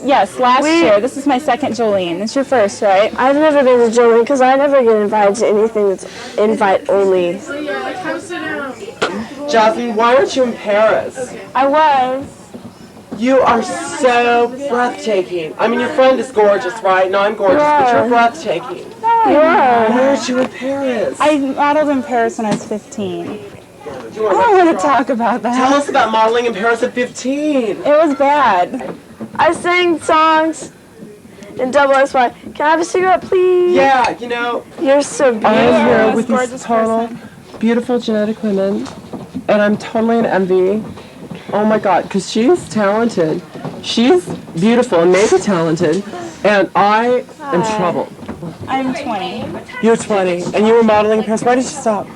Yes, last year. This is my second Jolene. It's your first, right? I've never been to Jolene because I never get invited to anything that's invite only. Jasmine, why aren't you in Paris? I was. You are so breathtaking. I mean, your friend is gorgeous, right? No, I'm gorgeous, but you're breathtaking. You are. Why aren't you in Paris? I modeled in Paris when I was 15. I don't want to talk about that. Tell us about modeling in Paris at 15. It was bad. I sang songs in double SY. Can I have a cigarette, please? Yeah, you know, You're so beautiful. I'm here with these total beautiful genetic women, and I'm totally in envy. Oh my god, because she's talented. She's beautiful and maybe talented, and I am troubled. I'm 20. You're 20, and you were modeling in Paris. Why did you stop?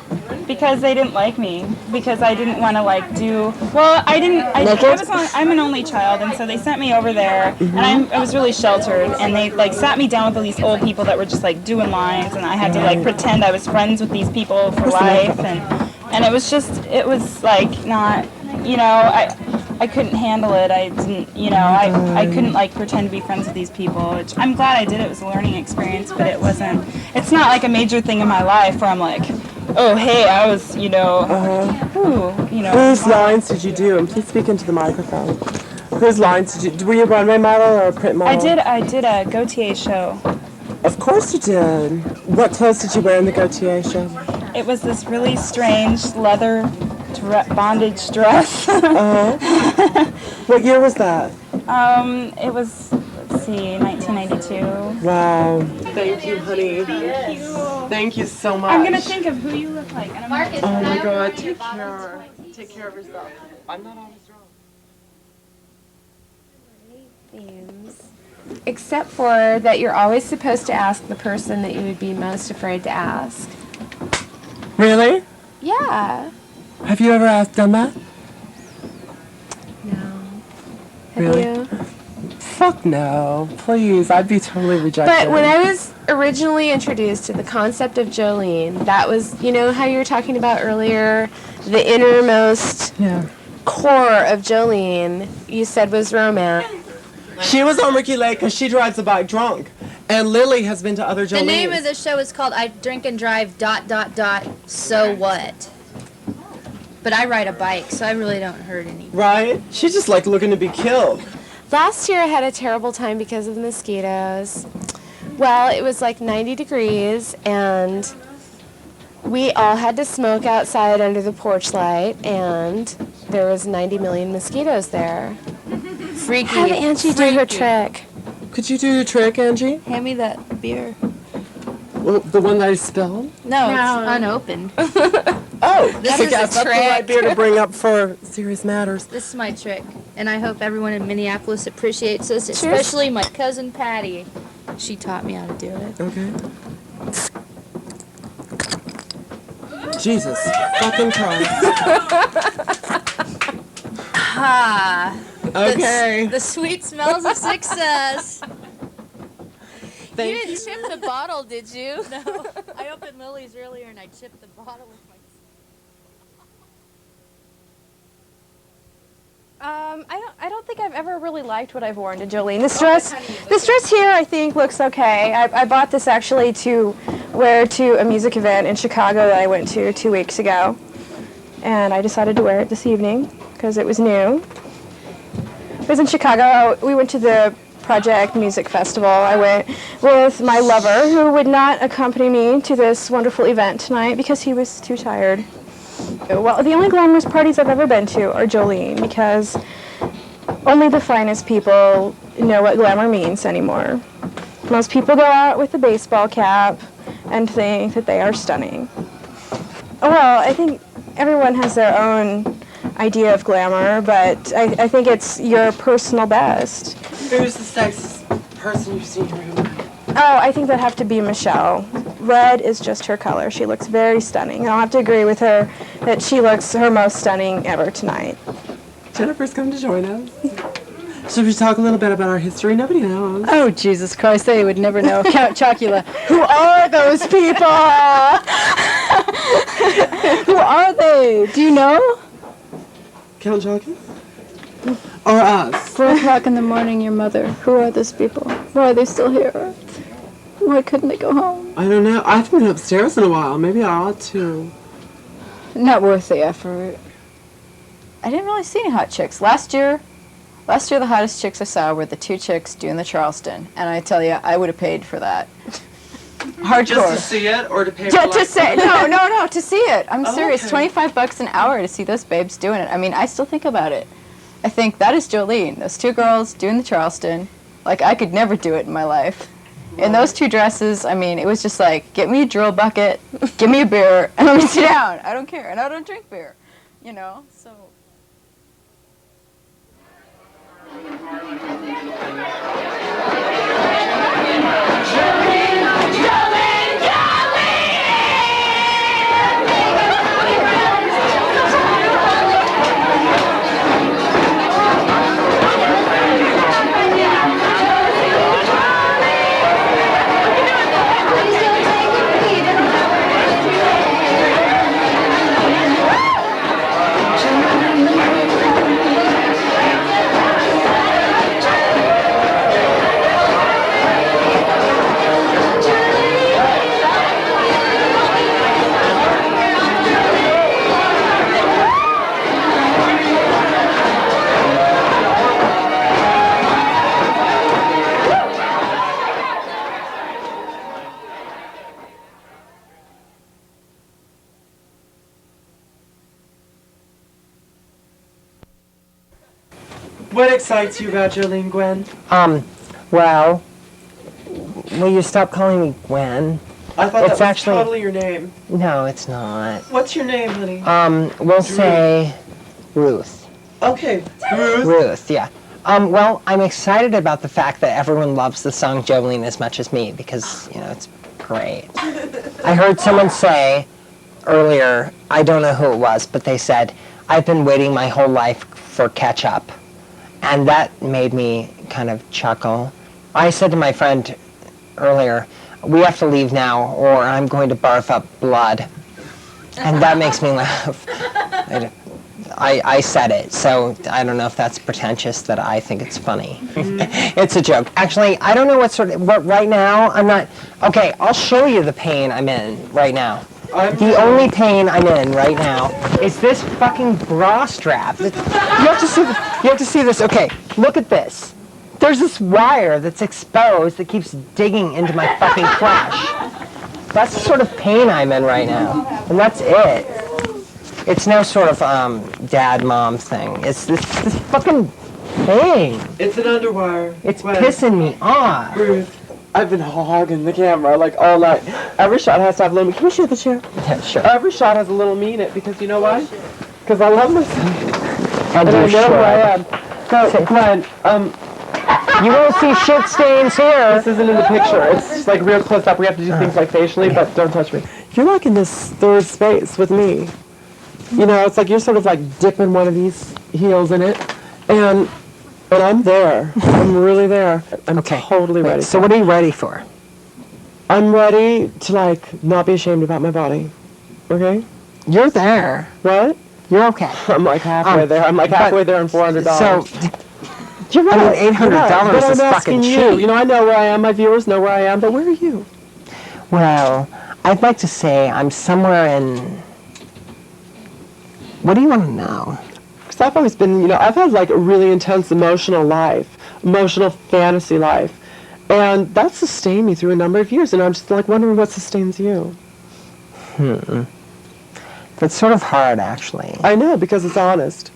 Because they didn't like me. Because I didn't want to do. Well, I'm an only child, and so they sent me over there, and I was really sheltered, and they sat me down with all these old people that were just doing lines, and I had to pretend I was friends with these people for life, and it was not, I couldn't handle it. I didn't, I couldn't pretend to be friends with these people, which I'm glad I did. It was a learning experience, but it's not like a major thing in my life where I'm oh, hey, I was, Whose lines did you do? And please speak into the microphone. Whose lines did you do? Were you a runway model or a print model? I did a Gautier show. Of course you did. What clothes did you wear in the Gautier show? It was this really strange leather bondage dress. What year was that? It was, let's see, 1992. Wow. Thank you, honey. Thank you so much. I'm gonna think of who you look like. And Oh my god, take care. Take care of yourself. I'm not always wrong. Except for that you're always supposed to ask the person that you would be most afraid to ask. Really? Yeah. Have you ever done that? No. Really? Have you? Fuck no. Please, I'd be totally rejected. But when I was originally introduced to the concept of Jolene, that was, how you were talking about earlier, the innermost core of Jolene, you said was romance. She was on Ricky Lake because she drives a bike drunk. And Lily has been to other Jolenes. The name of the show is called I Drink and Drive ... So What? But I ride a bike, so I really don't hurt anything. Right? She's just looking to be killed. Last year I had a terrible time because of the mosquitoes. Well, it was 90 degrees, and we all had to smoke outside under the porch light, and there was 90 million mosquitoes there. Freaky. Have Angie do her trick. Could you do your trick, Angie? Hand me that beer. Well, the one that I spilled? No, it's unopened. Oh, This I is guess a that's the right trick. beer to bring up for serious matters. This is my trick, and I hope everyone in Minneapolis appreciates this, especially my cousin Patty. She taught me how to do it. Okay. Jesus fucking Christ. Ah. Okay. The sweet smells of success. You didn't chip the bottle, did you? No. I opened Lily's earlier and I chipped the bottle with my. I don't think I've ever really liked what I've worn to Jolene. This dress here I think looks okay. I bought this actually to wear to a music event in Chicago that I went to 2 weeks ago. And I decided to wear it this evening because it was new. It was in Chicago. We went to the Project Music Festival. I went with my lover who would not accompany me to this wonderful event tonight because he was too tired. Well, the only glamorous parties I've ever been to are Jolene because only the finest people know what glamour means anymore. Most people go out with a baseball cap and think that they are stunning. Well, I think everyone has their own idea of glamour, but I think it's your personal best. Who's the sexiest person you've seen here? Oh, I think that'd have to be Michelle. Red is just her color. She looks very stunning. And I'll have to agree with her that she looks her most stunning ever tonight. Jennifer's come to join us. Should we talk a little bit about our history? Nobody knows. Oh, Jesus Christ, they would never know. Count Chocula. Who are those people? Who are they? Do you know? Count Chocula? Or us? 4 o'clock in the morning, your mother. Who are those people? Why are they still here? Why couldn't they go home? I don't know. I haven't been upstairs in a while. Maybe I ought to. Not worth the effort. I didn't really see any hot chicks. Last year the hottest chicks I saw were the 2 chicks doing the Charleston. And I tell you, I would have paid for that. Hardcore. Just to see it or to pay for To see no, to see it. I'm serious. Okay. $25 an hour to see those babes doing it. I mean, I still think about it. I think that is Jolene. Those 2 girls doing the Charleston. Like, I could never do it in my life. In those 2 dresses, I mean, it was just like, get me a drill bucket, give me a beer, and let me sit down. I don't care. And I don't drink beer, you know, so. What excites you about Jolene, Gwen? Well, will you stop calling me Gwen? I thought it's that was actually, totally your name. No, it's not. What's your name, honey? We'll say Ruth. Okay, Ruth. Ruth, yeah. Well, I'm excited about the fact that everyone loves the song Jolene as much as me because, you know, it's great. I heard someone say earlier, I don't know who it was, but they said, I've been waiting my whole life for ketchup. And that made me kind of chuckle. I said to my friend earlier, we have to leave now or I'm going to barf up blood. And that makes me laugh. I said it, so I don't know if that's pretentious that I think it's funny. It's a joke. Actually, I don't know what right now, I'm not, okay, I'll show you the pain I'm in right now. The only pain I'm in right now is this fucking bra strap. You have to see this. Okay, look at this. There's this wire that's exposed that keeps digging into my fucking flesh. That's the sort of pain I'm in right now, and that's it. It's no sort of dad-mom thing. It's this fucking thing. It's an underwire. It's pissing me off. Ruth, I've been hogging the camera like all night. Every shot has to have a little. Can you shoot the chair? Yeah, sure. Every shot has a little me in it because you know why? Because I love myself. And I you know should. who I am. So, Glenn, you won't see shit stains here. This isn't in the picture. It's like real close up. We have to do things like facially, but don't touch me. You're like in this third space with me. You know, it's like you're sort of like dipping one of these heels in it, and I'm there. I'm really there. I'm totally ready. So what are you ready for? I'm ready to, like, not be ashamed about my body. Okay? You're there. What? You're okay. I'm like halfway there. I'm like halfway there on $400. So, you're right. I mean, $800 But is I'm fucking asking you. cheap. You know, I know where I am. My viewers know where I am. But where are you? Well, I'd like to say I'm somewhere in... What do you want to know? Because I've always been, you know, I've had like a really intense emotional life, emotional fantasy life. And that sustained me through a number of years. And I'm just like wondering what sustains you. That's sort of hard, actually. I know, because it's honest.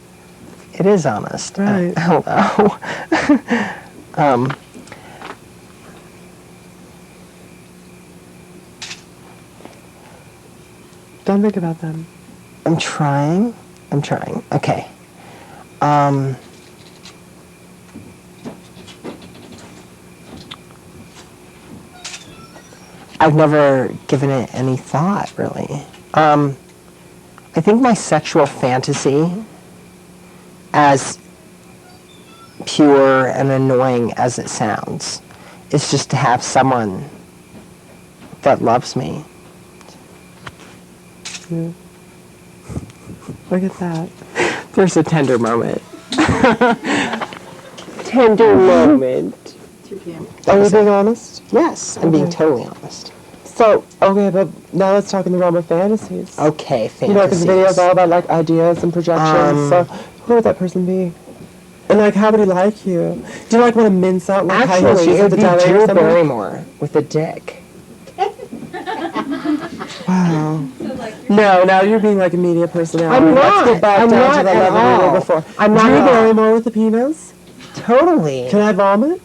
It is honest. Right. Hello. Don't think about them. I'm trying. Okay. I've never given it any thought, really. I think my sexual fantasy, as pure and annoying as it sounds, is just to have someone that loves me. Yeah. Look at that. There's a tender moment. Tender moment. Are you being honest? Yes, I'm being totally honest. So, okay, but now let's talk in the realm of fantasies. Okay, fantasies. You know, because the video is all about, like, ideas and projections. So, who would that person be? And, like, how would he like you? Do you, like, want to mince out, like, how Actually, you it would be deli or Drew something? Barrymore with a dick. Wow. No, now you're being, like, a media personality. I'm Let's not. get back I'm down not to the at level we all. were before. I'm not Drew at all. Barrymore with the penis? Totally. Can I vomit?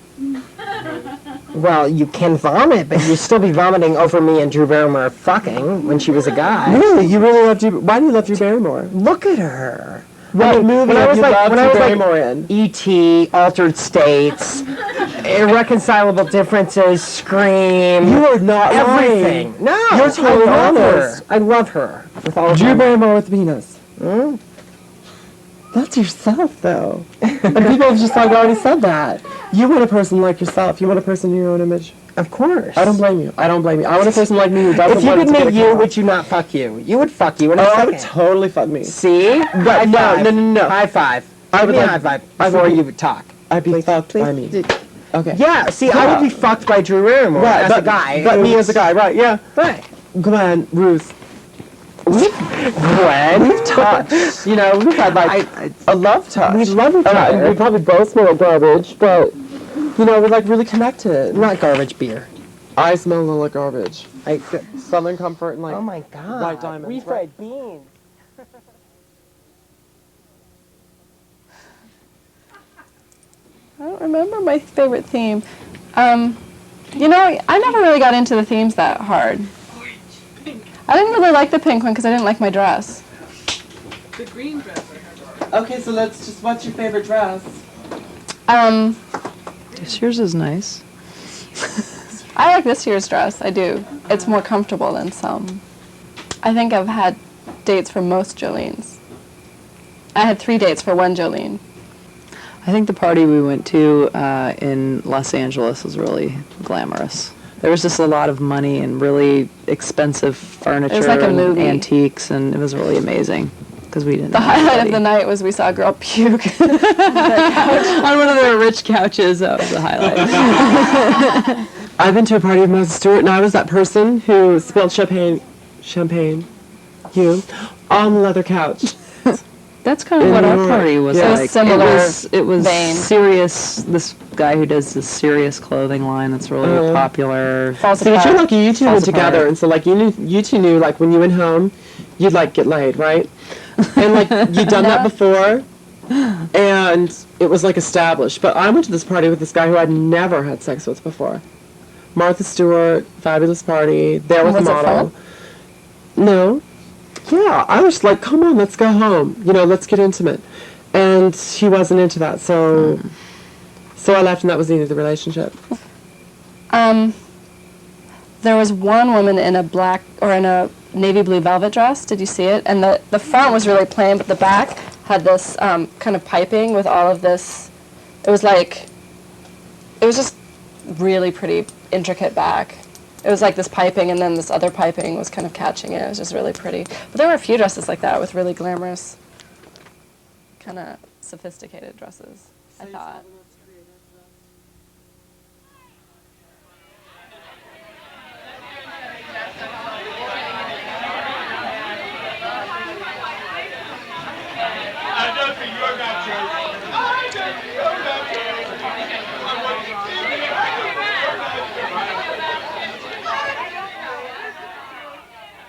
Well, you can vomit, but you'd still be vomiting over me and Drew Barrymore fucking when she was a guy. Really? You really love Drew? Why do you love Drew Barrymore? Look at her. What movie have you loved Drew Barrymore in? E.T., Altered States, Irreconcilable Differences, Scream. You are not everything. lying. No, You're totally I love honest. her. I love her with all of Drew her. Barrymore with the penis. That's yourself, though. And people have just like already said that. You want a person like yourself. You want a person in your own image. Of course. I don't blame you. I don't blame you. I want a person like me who doesn't If you want could to get meet a you, car. would you not fuck you? You would fuck you in a Oh, I second. would totally fuck me. See? But no. High five. I Give would me a like- high five I would before be- you would talk. I'd be fucked by me. Okay. Yeah, see, I would be fucked by Drew Barrymore as a guy. But me as a guy, right, yeah. Right. Glenn, Ruth. Gwen. We've touched. You know, we've had like a love touch. We love each And other. we probably both smell like garbage, but you know, we're like really connected. Not garbage beer. I smell a little like garbage. Like Southern Comfort and like Oh my god. white diamonds. We fried beans. I don't remember my favorite theme. You know, I never really got into the themes that hard. I didn't really like the pink one because I didn't like my dress. The green dress. Okay, so let's just. What's your favorite dress? This yours is nice. I like this year's dress. I do. It's more comfortable than some. I think I've had dates for most Jolenes. I had 3 dates for one Jolene. I think the party we went to in Los Angeles was really glamorous. There was just a lot of money and really expensive furniture like a and movie. antiques, and it was really amazing because we didn't. The know highlight anybody. of the night was we saw a girl puke on one of their rich couches. That was the highlight. I've been to a party with Martha Stewart, and I was that person who spilled champagne, you, on the leather couch. That's kind of In what New our York. party was Yeah. like. Similar it was vein. serious. This guy who does this serious clothing line that's really popular. See, but you're lucky you two went together, and so like you two knew like when you went home, you'd like get laid, right? And like you'd done that before, and it was like established. But I went to this party with this guy who I'd never had sex with before. Martha Stewart, fabulous party. There with Was the it model. fun? No. Yeah, I was like, come on, let's go home. You know, let's get intimate. And he wasn't into that, so I left, and that was the end of the relationship. There was one woman in a black or in a navy blue velvet dress. Did you see it? And the front was really plain, but the back had this kind of piping with all of this. It was just really pretty intricate back. It was like this piping, and then this other piping was kind of catching it. It was just really pretty. But there were a few dresses like that with really glamorous, kind of sophisticated dresses, I thought. I don't think you got your